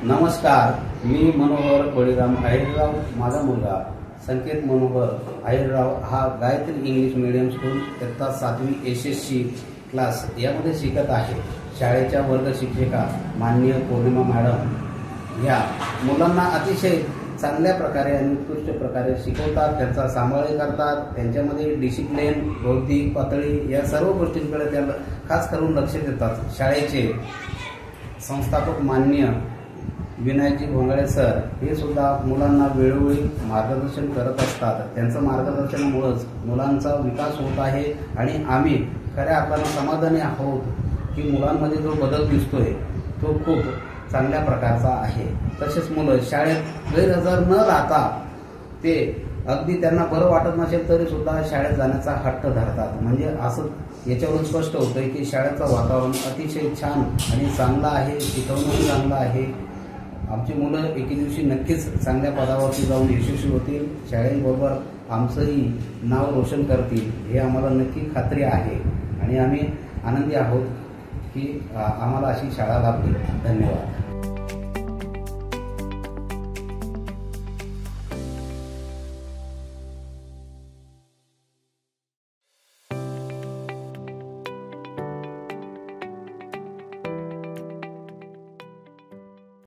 नमस्कार, मी मनोहर बळीराम अहिरराव. माझा मुलगा संकेत मनोहर अहिरराव हा गायत्री इंग्लिश मीडियम स्कूल इयत्ता 7वी SSC क्लास यामध्ये शिकत आहे. शाळेच्या वर्ग शिक्षिका माननीय पौर्णिमा मॅडम ह्या मुलांना अतिशय चांगल्या प्रकारे आणि उत्कृष्ट प्रकारे शिकवतात, त्यांचा सांभाळ करतात. त्यांच्यामध्ये डिसिप्लिन, बौद्धिक पातळी या सर्व गोष्टींकडे त्या खास करून लक्ष देतात. शाळेचे संस्थापक माननीय विनायकजी भोंगळे सर हे सुद्धा मुलांना वेळोवेळी मार्गदर्शन करत असतात. त्यांचं मार्गदर्शनामुळेच मुलांचा विकास होत आहे आणि आम्ही खऱ्या अर्थानं समाधानी आहोत की मुलांमध्ये जो बदल दिसतोय तो खूप चांगल्या प्रकारचा आहे. तसेच मुलं शाळेत गैरहजर न राहता ते अगदी त्यांना बरं वाटत नसेल तरी सुद्धा शाळेत जाण्याचा हट्ट धरतात. म्हणजे असं याच्यावरून स्पष्ट होतंय की शाळेचं वातावरण अतिशय छान आणि चांगलं आहे, शिकवणंही चांगलं आहे. आमची मुलं एके दिवशी नक्कीच चांगल्या पदावरती जाऊन यशस्वी होतील, शाळेबरोबर आमचंही नाव रोशन करतील हे आम्हाला नक्की खात्री आहे आणि आम्ही आनंदी आहोत की आम्हाला अशी शाळा लाभली. धन्यवाद.